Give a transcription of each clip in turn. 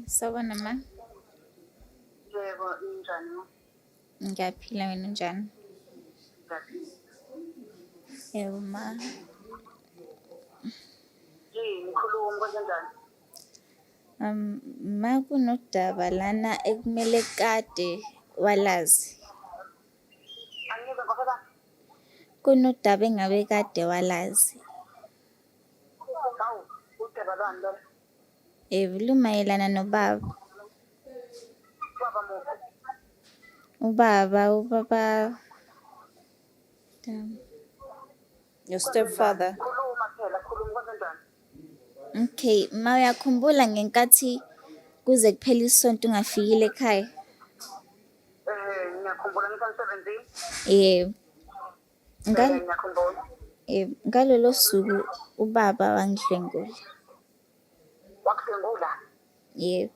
Sawubona ma. Yebo, injani ma? Ngiyaphila, wena unjani? Ngiyaphila. Yebo ma. Yini khuluma kwenzenjani? Ma kunodaba lana ekumele kade walazi. Angizwa ngokho Kunodaba engabe kade walazi. hawu, udaba lwani lolo? Lumayelana nobaba. Baba muphi? Ubaba. Your stepfather. Khuluma phela, khuluma kwenzenjani? Okay, ma uyakhumbula ngenkathi kuze kuphela isonto ungafikile ekhaya? Ngiyakhumbula ngisemsebenzini. Yebo. Ngiyakhumbula. Ngalolo suku ubaba wangidlwengula. Wakudlwengula? Yebo.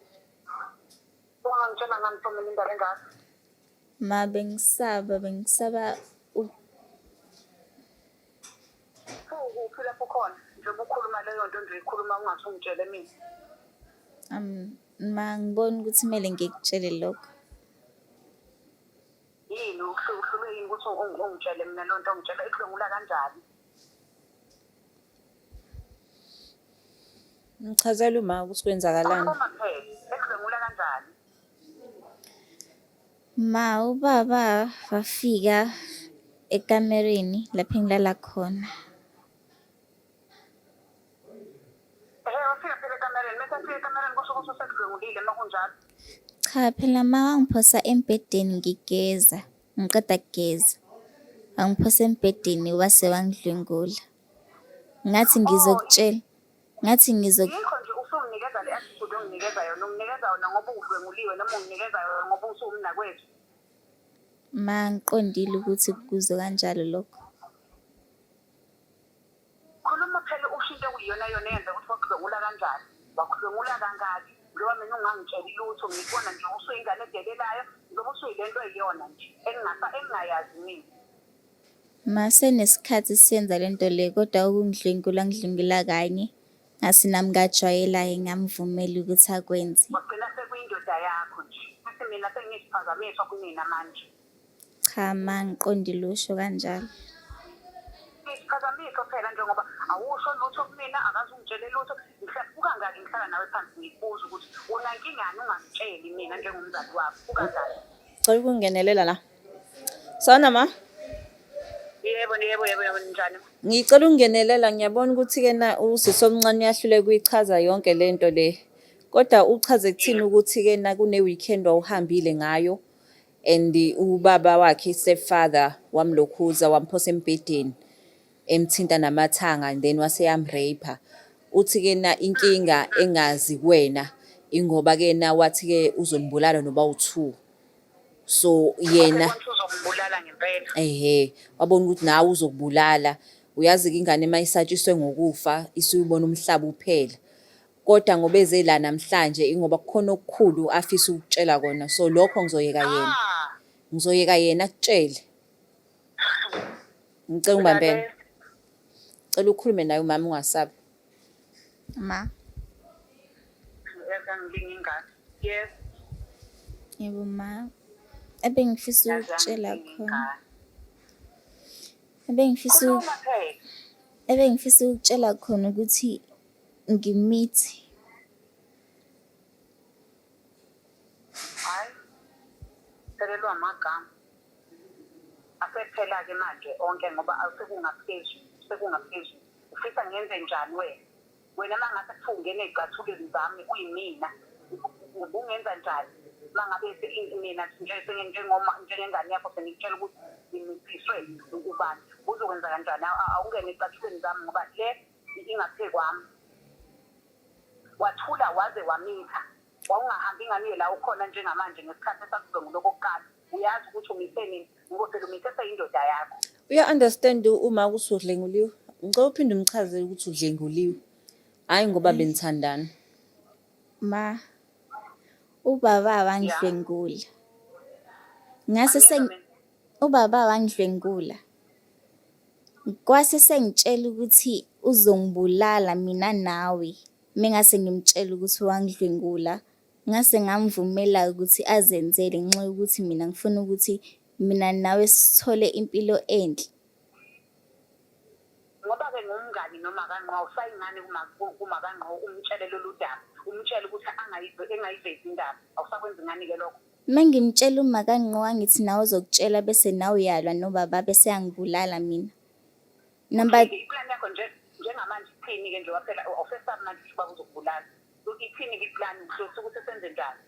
Ungangitshela ngani Phumela indaba engaka? Ma bengisaba Kuphi lapho khona? Njengoba ukhuluma leyo nto nje ikhuluma ungathi ungitshele mina. ma ngibona ukuthi kumele ngikutshele lokho. Yini uhlulwe yini ukuthi ungitshele mina leyo nto ungitshela ikudlwengula kanjani? Ngichazela uma ukuthi kwenzakalani. Khuluma phela, ikudlwengula kanjani? Ma ubaba wafika ekamereni lapho engilala khona. Wafika phela ekamereni, mese afika ekamereni kusho ukuthi usekudlwengulile uma kunjalo. Cha phela ma wangiphosa embhedeni ngigeza, ngiqeda kugeza. Wangiphosa embhedeni wase wangidlwengula. Ngathi ngizokutshela. Yikho nje usunginikeza le attitude onginikeza yona, unginikeza yona ngoba udlwenguliwe noma unginikeza yona ngoba usumnakwethu. Ma ngiqondile ukuthi kuzo kanjalo lokho. Khuluma phela ushinto okuyiyona yona eyenza ukuthi wakudlwengula kanjani. Wakudlwengula kangaki? Njengoba mina ungangitsheli lutho, ngikubona nje usuyingane edelelayo, njengoba usuyilento eyiyona nje engingayazi mina. Ma senesikhathi siyenza lento le kodwa ngidlwengula kanye. Ngasinami kajwayelayo ngamvumela ukuthi akwenze. Wagcina sekuyindoda yakho nje. Futhi mina sengiyisiphazamiswa kunina manje. Cha ma ngiqondile usho kanjalo. Isiphazamiso phela njengoba awusho lutho kumina, akaze ungitshele lutho. Buka ngaki ngihlala nawe phansi ngikubuza ukuthi unankingani ungangitsheli mina njengomzali wakho. Buka ngaki. Cela ukungenelela la. Sawubona ma. Yebo, njani? Ngicela ukungenelela, ngiyabona ukuthi-ke na usisi omncane uyahluleka ukuyichaza yonke le nto le. Kodwa uchaze kuthini ukuthi-ke na kune-weekend wawuhambile ngayo and ubaba wakhe i-stepfather wamlokhuza wamphosa embhedeni emthinta namathanga and then wase yamreyipha. Uthi-ke na inkinga engazi kuwena ingoba-ke na wathi-ke uzombulala noba u-2. So yena Uzombulala ngempela. Wabona ukuthi nawe uzokubulala. Uyazi-ke ingane uma isatshiswe ngokufa isuyibona umhlaba uphela. Kodwa ngoba eze la namhlanje ingoba kukhona okukhulu afisa ukutshela kona. So lokho ngizoyeka yena akutshele. Ngicela ungibambele. Cela ukhulume naye umama ungasabi. Ma. Yes. Yebo ma. Ebengifisa ukutshela khona. Ebengifisa ukutshela khona ukuthi ngimithi. Hayi. Selelwa amagama. Asephela-ke manje onke ngoba sekungaphezulu. Ufisa ngenze njani wena? Wena mangase kuthiwa ungene ey'cathulweni zami uyimina. Ubungenza njani? Mangabe mina njengengane yakho sengikutshela ukuthi ngimithiswe ubani. Uzokwenza kanjani? Awungene ey'cathulweni zami ngoba le ingaphe kwami. Wathula waze wamitha. Wawungahambi ingane la ukhona njengamanje ngesikhathi esakudlwengula okokuqala. Uyazi ukuthi umithe nini? Ngoba phela umithe seyindoda yakho. Uya-understand uma ukuthi udlenguliwe? Ngicela uphinde umchazele ukuthi udlenguliwe. Hhayi ngoba benithandana. Ma, ubaba wangidlwengula. Ubaba wangidlwengula. Kwase sengitshela ukuthi uzongibulala mina nawe. Mengase ngimtshela ukuthi wangidlwengula ngase ngamvumela ukuthi azenzele ngenxa yokuthi mina ngifuna ukuthi mina nawe sithole impilo enhle. Ngoba-ke ngumngani noma kanqo awusayingane kuma kanqo umtshele lolu daba umtshele ukuthi engayivezi indaba awusakwenza ingane-ke lokho. Uma ngimtshela uMakanqo angithi nawe uzokutshela bese nawe uyalwa nobaba bese yangibulala mina. Number Iplani yakho njengamanje ithini-ke nje waphela awusesabi manje ukuthi ubaba uzokubulala. Ithini-ke iplani ukuthi senze njani?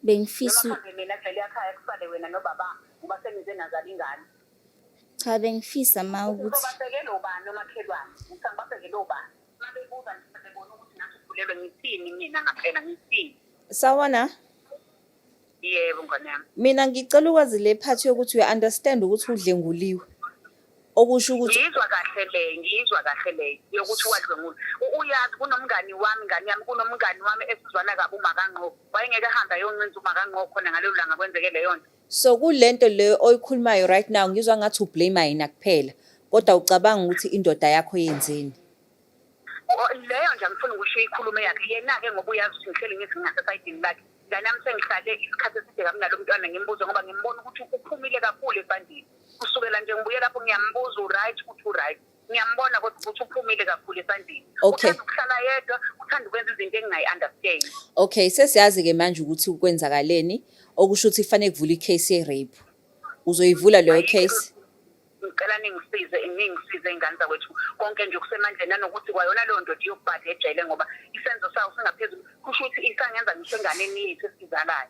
bengifisa Noma mhlawumbe mina vele ekhaya kusale wena nobaba uba senize nazala ingane. cha bengifisa ma ukuthi Uzobasekela ubani nomakhelwane? Ngithi angibasekele ubani? Uma bebuza nje sebebona ukuthi nathi sivulelwe ngithini mina ngaphela ngithini? Sawona, Yebo ngane yami. mina ngicela ukwazi le part yokuthi uya-understand ukuthi udlenguliwe. Okusho ukuthi Ngizwa kahle le yokuthi wadlwengula. Uyazi kunomngani wami ngani yami kunomngani wami esizwana kabi uMakanqo. Wayengeke ahamba yoncinza uMakanqo khona ngalelo langa kwenzeke leyo nto. so kulento le oyikhulumayo right now ngizwa ngathi ublame yena kuphela. Kodwa ucabanga ukuthi indoda yakho yenzeni? Leyo nje angifuni ukusho ikhulume yakhe yena-ke ngoba uyazi ukuthi ngihleli ngithi ngingasesayidini lakhe. Ngane yami sengihlale isikhathi eside kabi nalo mntwana ngimbuza ngoba ngimbona ukuthi uphumile kakhulu esandleni. Kusukela nje ngibuye lapho ngiyambuza u-right ukuthi u-right. Ngiyambona kodwa ukuthi uphumile kakhulu esandleni. Okay. Uthanda ukuhlala yedwa, uthanda ukwenza izinto engingayi-understand. Okay, sesiyazi-ke manje ukuthi ukwenzakaleni, okusho ukuthi kufanele kuvula i-case ye-rape. Uzoyivula leyo case? Ngicela ningisize iy'ngane zakwethu konke nje kusemandleni nanokuthi kwayona leyo ndoda iyokubhada ejele ngoba isenzo sawo singaphezulu kusho ukuthi isangenza ngisho enganeni yethu esizalayo.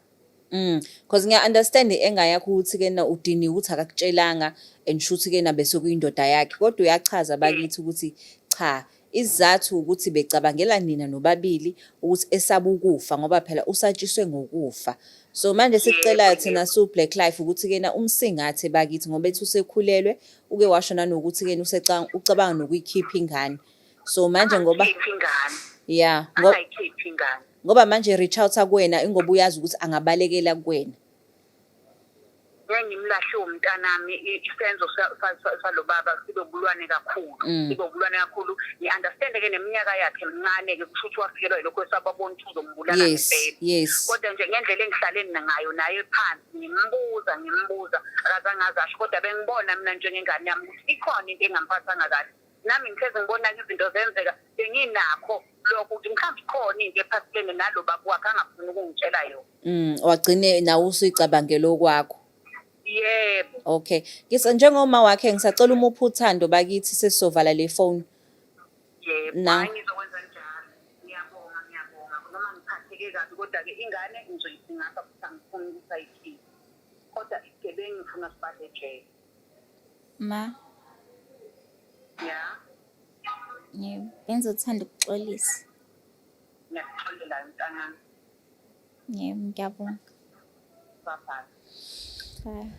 Because ngiya-understand enga yakho ukuthi-ke na udiniwe ukuthi akakutshelanga and shuthi-ke na bese kuyindoda yakhe. Kodwa uyachaza bakithi ukuthi cha, isizathu ukuthi becabangela nina nobabili ukuthi esaba ukufa ngoba phela usatshiswe ngokufa. So manje sikucelayo thina su-Black Life ukuthi-ke na umsingathe bakithi ngoba ethi usekhulelwe uke washo nanokuthi-ke ucabanga nokuyikhipha ingane. So manje ngoba Angayikhiphi ingane. yeah Angayikhiphi ingane. ngoba manje reach out kuwena ingoba uyazi ukuthi angabalekela kuwena. Ngimlahle umntanami isenzo salobaba sibobulwane kakhulu. Sibobulwane kakhulu. Ngi-understand-ke neminyaka yakhe mncane-ke kusho ukuthi wafikelwa yilokho esababona ukuthi uzombulala ngempela. Yes. Kodwa nje ngendlela engihlaleni ngayo naye phansi ngimbuza akazange asho kodwa bengibona mina njengengane yami ukuthi ikhona into engamphathanga kahle. Nami ngihlezi ngibona izinto zenzeka benginakho lokho ukuthi mhlawumbe ikhona into ephathelene nalo baba wakhe angafuni ukungitshela yona. Wagcine nawe usuyicabangela okwakho. Yebo. Okay. Njengoma wakhe ngisacela umuphi uthando bakithi sesizovala le phone. Yebo. Na. Hayi ngizokwenza njalo. Ngiyabonga. Noma ngiphatheke kabi kodwa-ke ingane ngizoyisingapha futhi angifuni ukuthi ayikhiphe. Kodwa isigebengu ngifuna sibhadle ejele. ma Ya. yebo bengizothanda ukuxolisa. Ngiyakuxolela mntanami. Yebo ngiyabonga. Bye-bye. Bye.